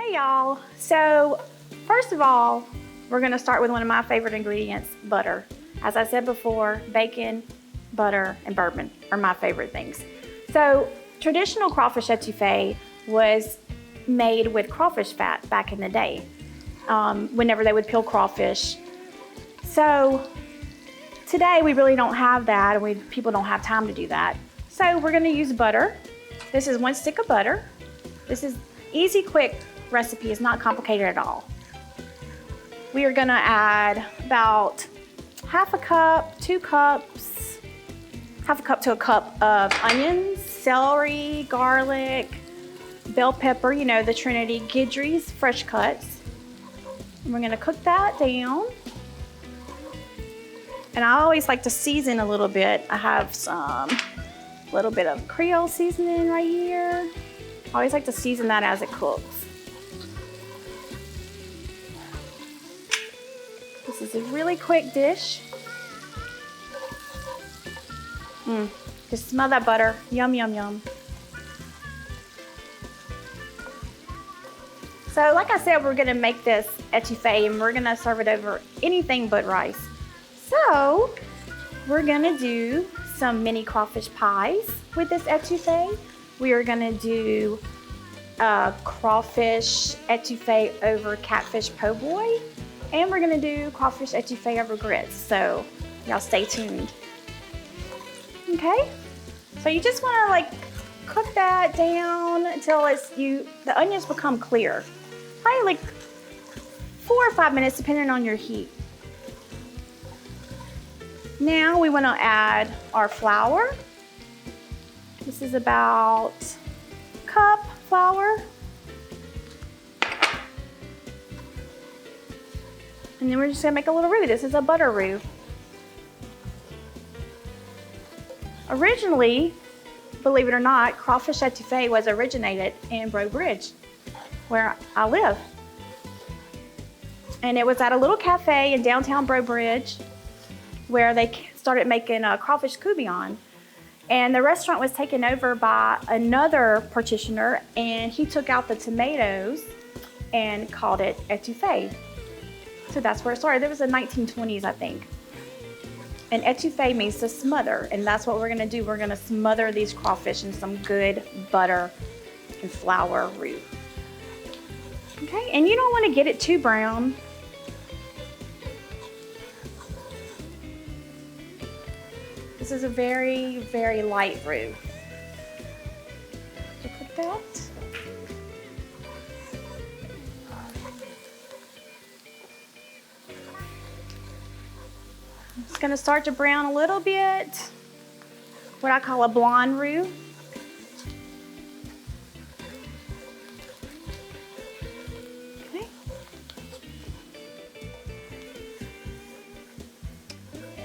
Hey y'all, so first of all, we're gonna start with one of my favorite ingredients, butter. As I said before, bacon, butter, and bourbon are my favorite things. So traditional crawfish etouffee was made with crawfish fat back in the day, whenever they would peel crawfish. So today we really don't have that, and people don't have time to do that. So we're gonna use butter. This is 1 stick of butter. This is easy, quick recipe. It's not complicated at all. We are gonna add about half a cup, 2 cups, half a cup to a cup of onions, celery, garlic, bell pepper, you know, the Trinity, Guidry's, fresh cuts. And we're gonna cook that down. And I always like to season a little bit. I have some little bit of Creole seasoning right here. I always like to season that as it cooks. This is a really quick dish. Just smell that butter. Yum, yum, yum. So like I said, we're gonna make this etouffee and we're gonna serve it over anything but rice. So we're gonna do some mini crawfish pies with this etouffee. We are gonna do crawfish etouffee over Catfish Po-Boy, and we're gonna do crawfish etouffee over grits. So y'all stay tuned. Okay, so you just wanna like cook that down until the onions become clear. Probably like 4 or 5 minutes depending on your heat. Now we wanna add our flour. This is about a cup flour. And then we're just gonna make a little roux. This is a butter roux. Originally, believe it or not, crawfish etouffee was originated in Breaux Bridge, where I live. And it was at a little cafe in downtown Breaux Bridge where they started making crawfish courtbouillon. And the restaurant was taken over by another practitioner, and he took out the tomatoes and called it etouffee. So that's where it started. It was the 1920s, I think. And etouffee means to smother, and that's what we're gonna do. We're gonna smother these crawfish in some good butter and flour roux. Okay, and you don't wanna get it too brown. This is a very, very light roux. So put that. It's gonna start to brown a little bit. What I call a blonde roux. Okay.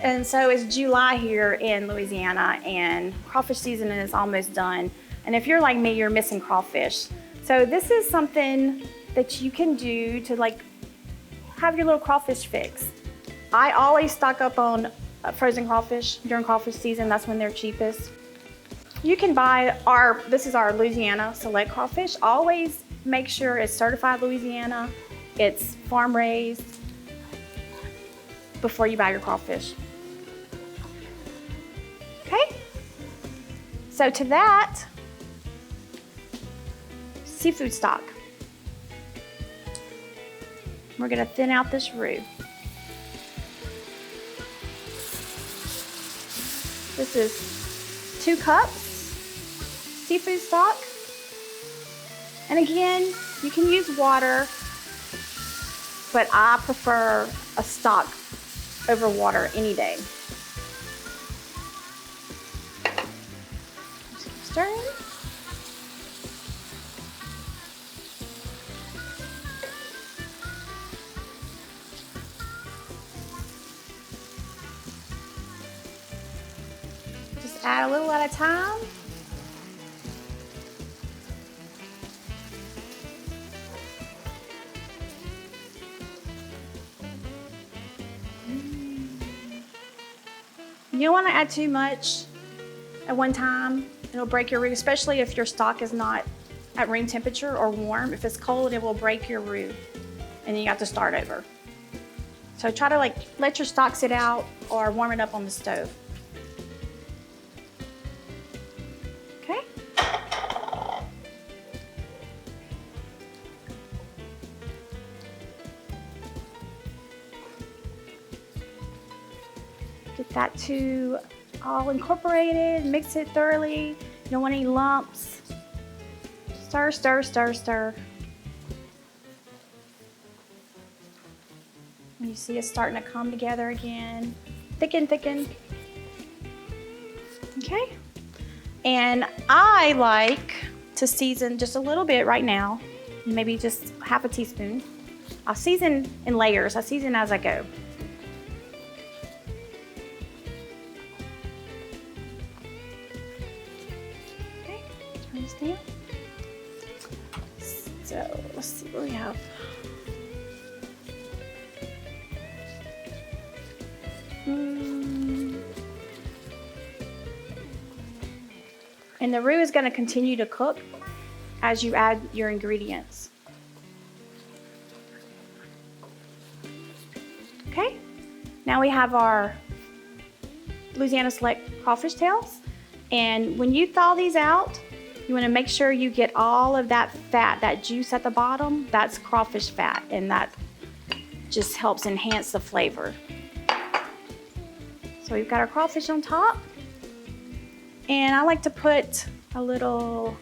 And so it's July here in Louisiana, and crawfish season is almost done. And if you're like me, you're missing crawfish. So this is something that you can do to like have your little crawfish fix. I always stock up on frozen crawfish during crawfish season. That's when they're cheapest. You can buy this is our Louisiana select crawfish. Always make sure it's certified Louisiana, it's farm raised before you buy your crawfish. Okay, so to that, seafood stock. We're gonna thin out this roux. This is 2 cups seafood stock. And again, you can use water, but I prefer a stock over water any day. Just keep stirring. Just add a little at a time. You don't want to add too much at one time. It'll break your roux, especially if your stock is not at room temperature or warm. If it's cold, it will break your roux, and then you have to start over. So try to like let your stock sit out or warm it up on the stove. Okay. Get that to all incorporated, mix it thoroughly. You don't want any lumps. Stir, stir, stir, stir. You see it starting to come together again. Thicken, thicken. Okay. And I like to season just a little bit right now, maybe just half a teaspoon. I'll season in layers. I season as I go. Okay, turn this down. So let's see what we have. And the roux is going to continue to cook as you add your ingredients. Okay, now we have our Louisiana Select crawfish tails. And when you thaw these out, you want to make sure you get all of that fat, that juice at the bottom. That's crawfish fat, and that just helps enhance the flavor. So we've got our crawfish on top. And I like to put a little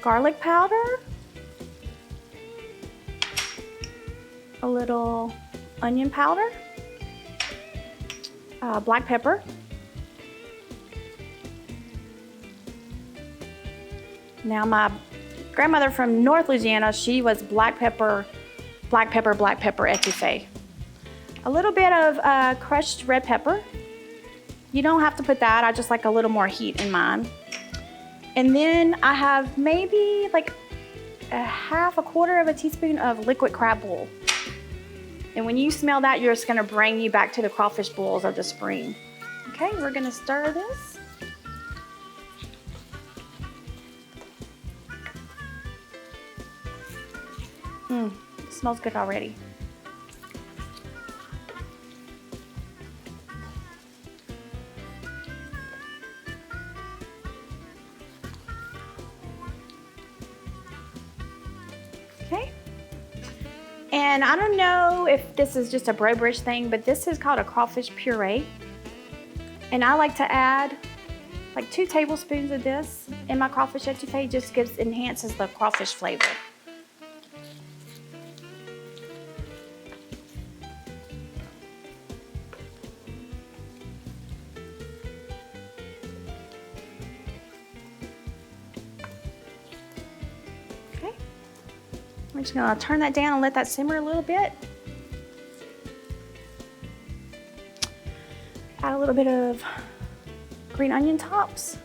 garlic powder, a little onion powder, black pepper, now my grandmother from North Louisiana, she was black pepper étouffée. A little bit of crushed red pepper. You don't have to put that, I just like a little more heat in mine. And then I have maybe like a quarter of a teaspoon of liquid crab boil. And when you smell that, you're just gonna bring you back to the crawfish bowls of the spring. Okay, we're gonna stir this. It smells good already. Okay. And I don't know if this is just a Bro-Bridge thing, but this is called a crawfish puree. And I like to add like 2 tablespoons of this in my crawfish étouffée. Just enhances the crawfish flavor. Okay. We're just gonna turn that down and let that simmer a little bit. Add a little bit of green onion tops.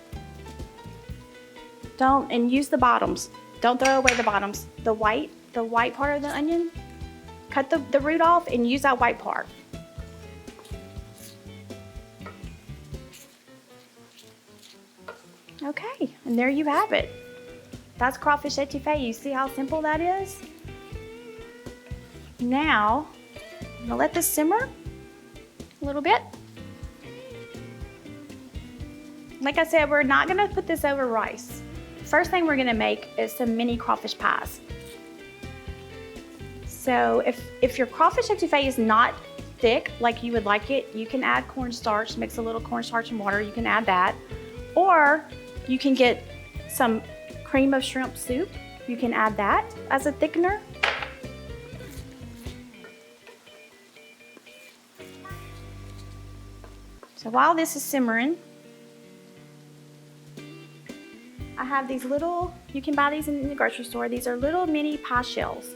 And use the bottoms. Don't throw away the bottoms. The white part of the onion, cut the root off and use that white part. Okay, and there you have it. That's crawfish étouffée. You see how simple that is? Now, I'm gonna let this simmer a little bit. Like I said, we're not gonna put this over rice. First thing we're gonna make is some mini crawfish pies. So if your crawfish étouffée is not thick like you would like it, you can add cornstarch, mix a little cornstarch and water, you can add that. Or you can get some cream of shrimp soup, you can add that as a thickener. So while this is simmering, I have these little, you can buy these in the grocery store. These are little mini pie shells.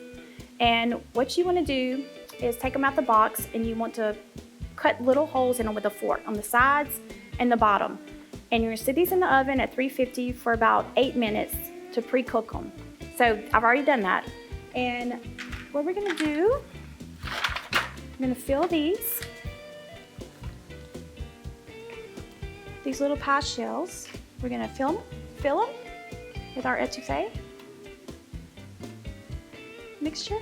And what you want to do is take them out the box and you want to cut little holes in them with a fork on the sides and the bottom. And you're going to sit these in the oven at 350 for about 8 minutes to pre-cook them. So I've already done that. And what we're going to do, I'm going to fill these little pie shells. We're going to fill them with our étouffée. mixture.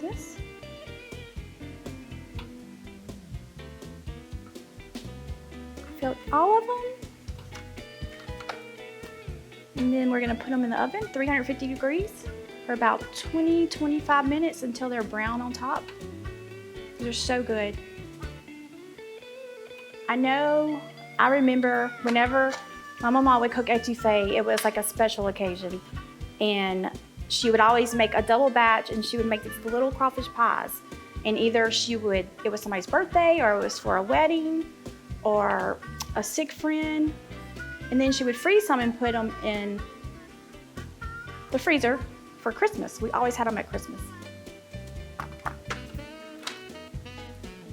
This. Fill all of them. And then we're gonna put them in the oven, 350 degrees, for about 20-25 minutes until they're brown on top. They're so good. I remember whenever my mama would cook etouffee, it was like a special occasion. And she would always make a double batch, and she would make these little crawfish pies. And either it was somebody's birthday, or it was for a wedding, or a sick friend. And then she would freeze some and put them in the freezer for Christmas. We always had them at Christmas.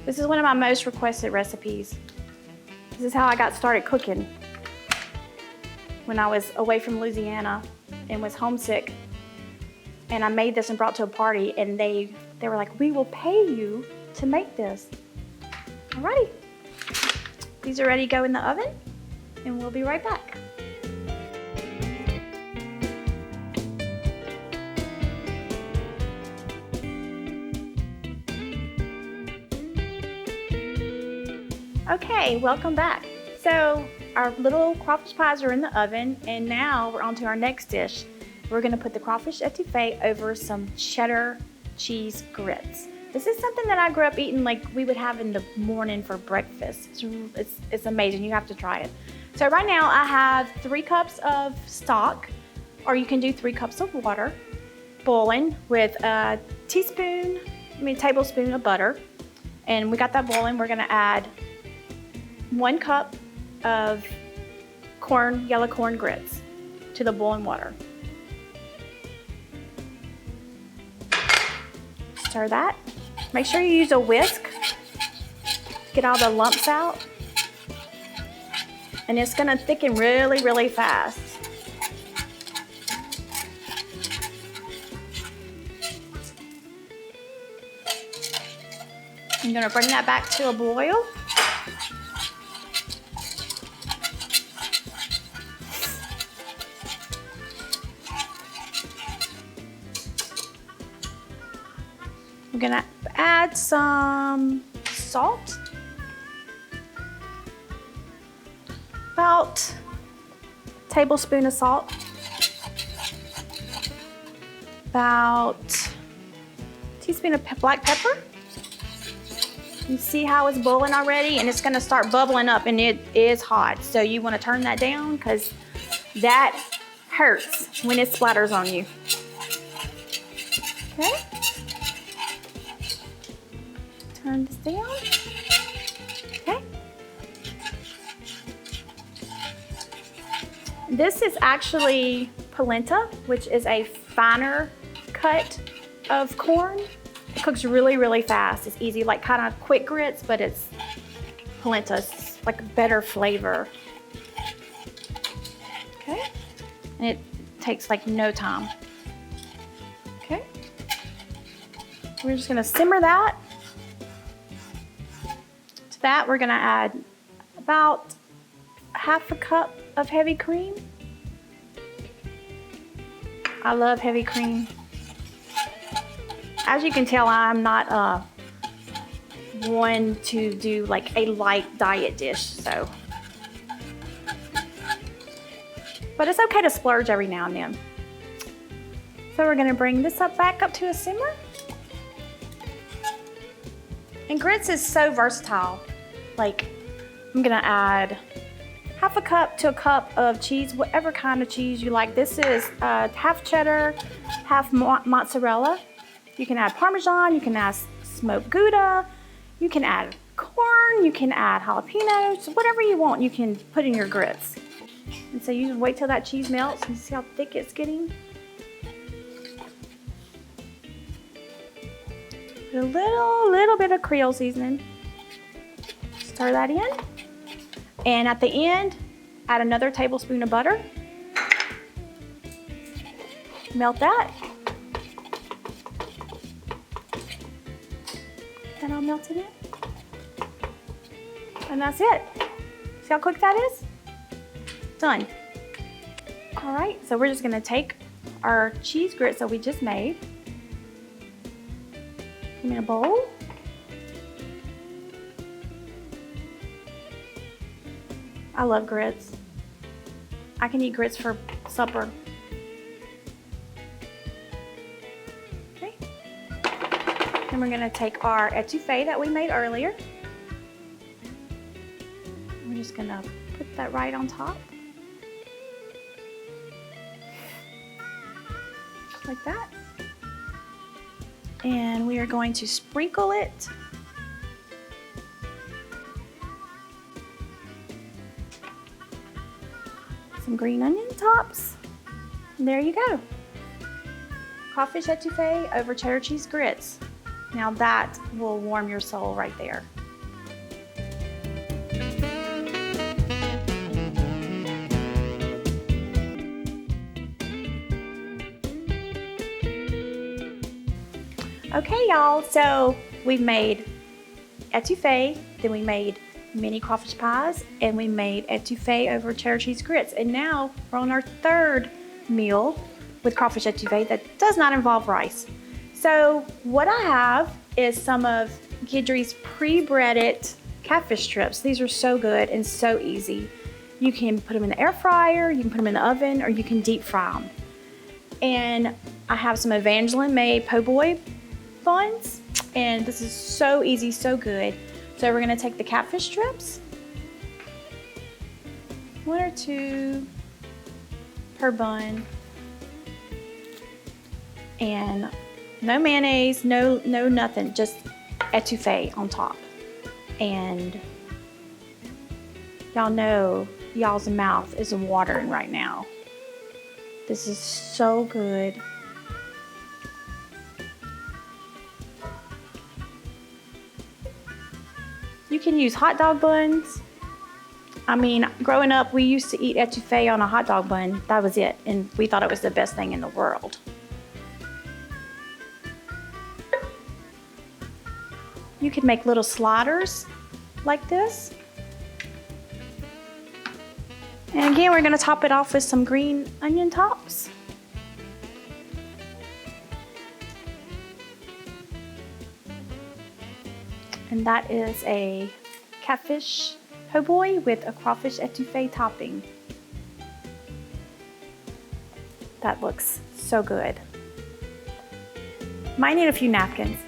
This is one of my most requested recipes. This is how I got started cooking when I was away from Louisiana and was homesick. And I made this and brought to a party, and they were like, "We will pay you to make this." Alrighty. These are ready to go in the oven, and we'll be right back. Okay, welcome back. So our little crawfish pies are in the oven, and now we're on to our next dish. We're gonna put the crawfish etouffee over some cheddar cheese grits. This is something that I grew up eating, like we would have in the morning for breakfast. It's amazing, you have to try it. So right now I have 3 cups of stock, or you can do 3 cups of water, boiling with a tablespoon of butter. And we got that boiling. We're gonna add 1 cup of yellow corn grits to the boiling water. Stir that. Make sure you use a whisk to get all the lumps out. And it's gonna thicken really, really fast. I'm gonna bring that back to a boil. I'm gonna add some salt, about a tablespoon of salt, about a teaspoon of black pepper. You see how it's boiling already, and it's gonna start bubbling up, and it is hot. So you wanna turn that down, because that hurts when it splatters on you. Okay. Turn this down. Okay. This is actually polenta, which is a finer cut of corn. It cooks really, really fast. It's easy, like kind of quick grits, but it's polenta. It's like a better flavor. Okay. And it takes like no time. Okay. We're just gonna simmer that. To that, we're gonna add about half a cup of heavy cream. I love heavy cream. As you can tell, I'm not one to do like a light diet dish, so. But it's okay to splurge every now and then. So we're gonna bring this back up to a simmer. And grits is so versatile. Like, I'm gonna add half a cup to a cup of cheese, whatever kind of cheese you like. This is half cheddar, half mozzarella. You can add Parmesan, you can add smoked Gouda, you can add corn, you can add jalapenos, whatever you want you can put in your grits. And so you just wait till that cheese melts and see how thick it's getting. Put a little bit of Creole seasoning. Stir that in. And at the end, add another tablespoon of butter. Melt that. Then I'll melt it in. And that's it. See how quick that is? Done. All right, so we're just gonna take our cheese grits that we just made, put them in a bowl. I love grits. I can eat grits for supper. Okay. Then we're gonna take our étouffée that we made earlier. We're just gonna put that right on top. Like that. And we are going to sprinkle it some green onion tops. And there you go. Crawfish étouffée over cheddar cheese grits. Now that will warm your soul right there. Okay, y'all, so we've made étouffée, then we made mini crawfish pies, and we made étouffée over cheddar cheese grits. And now we're on our third meal with crawfish étouffée that does not involve rice. So what I have is some of Guidry's pre-breaded catfish strips. These are so good and so easy. You can put them in the air fryer, you can put them in the oven, or you can deep fry them. And I have some Evangeline made Po-Boy buns, and this is so easy, so good. So we're gonna take the catfish strips, 1 or 2 per bun, and no mayonnaise, no nothing, just étouffée on top. And y'all know y'all's mouth is watering right now. This is so good. You can use hot dog buns. I mean, growing up, we used to eat étouffée on a hot dog bun. That was it, and we thought it was the best thing in the world. You could make little sliders like this. And again, we're gonna top it off with some green onion tops. And that is a catfish po' with a crawfish étouffée topping. That looks so good. Might need a few napkins.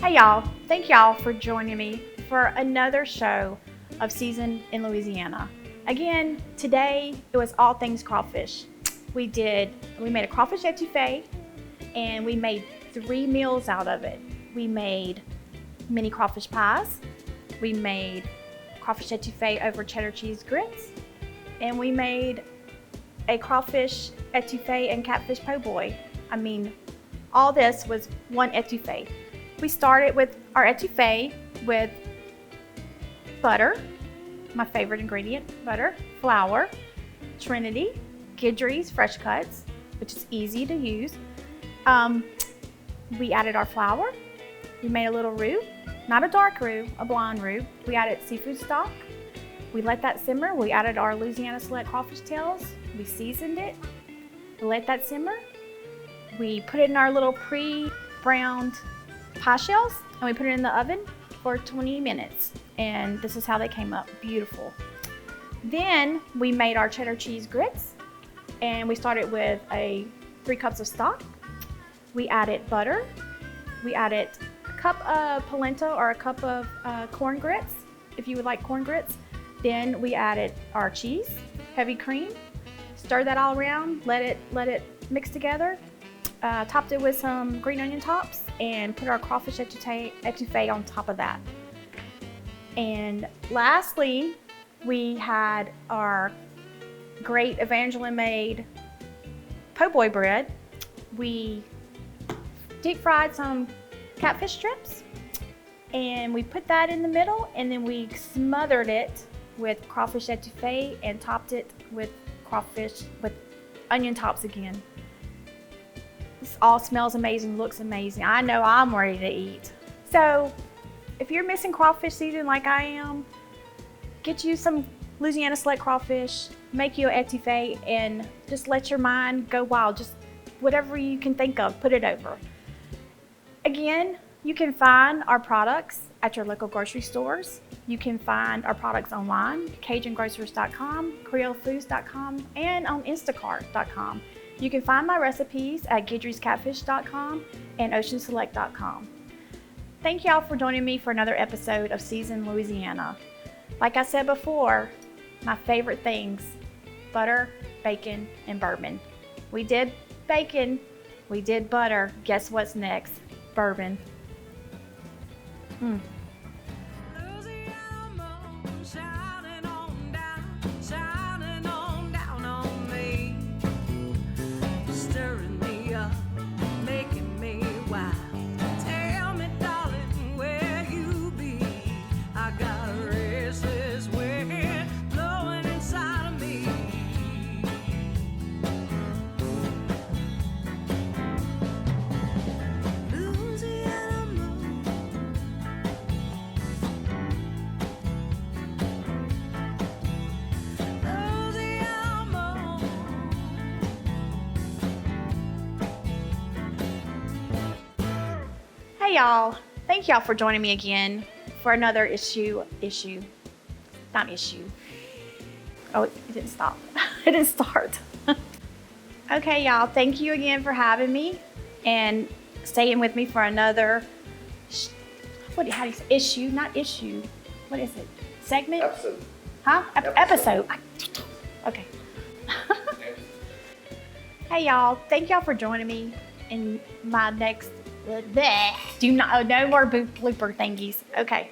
Hey y'all, thank y'all for joining me for another show of Season in Louisiana. Again, today it was all things crawfish. We made a crawfish étouffée, and we made 3 meals out of it. We made mini crawfish pies, we made crawfish étouffée over cheddar cheese grits, and we made a crawfish étouffée and catfish po' boy. I mean, all this was one étouffée. We started with our étouffée with butter, my favorite ingredient, butter, flour, Trinity, Guidry's fresh cuts, which is easy to use. We added our flour. We made a little roux, not a dark roux, a blonde roux. We added seafood stock. We let that simmer. We added our Louisiana Select crawfish tails. We seasoned it. We let that simmer. We put it in our little pre-browned pie shells, and we put it in the oven for 20 minutes. And this is how they came up, beautiful. Then we made our cheddar cheese grits, and we started with 3 cups of stock. We added butter. We added a cup of polenta or a cup of corn grits, if you would like corn grits. Then we added our cheese, heavy cream, stir that all around, let it mix together. Topped it with some green onion tops, and put our crawfish étouffée on top of that. And lastly, we had our great Evangeline made po' boy bread. We deep fried some catfish strips, and we put that in the middle, and then we smothered it with crawfish étouffée and topped it with onion tops again. This all smells amazing, looks amazing. I know I'm ready to eat. So if you're missing crawfish season like I am, get you some Louisiana select crawfish, make you an etouffee, and just let your mind go wild. Just whatever you can think of, put it over. Again, you can find our products at your local grocery stores. You can find our products online, CajunGrocers.com, CreoleFoods.com, and on Instacart.com. You can find my recipes at Gidry'sCatfish.com and OceanSelect.com. Thank y'all for joining me for another episode of Seasoned Louisiana. Like I said before, my favorite things, butter, bacon, and bourbon. We did bacon, we did butter. Guess what's next? Bourbon. Hey y'all, thank y'all for joining me again for another issue. Oh, it didn't stop. It didn't start. Okay y'all, thank you again for having me and staying with me for another, how do you say, issue, not issue. What is it? Segment? Episode. Huh? Episode. Okay. Hey y'all, thank y'all for joining me in my next, no more blooper thingies. Okay.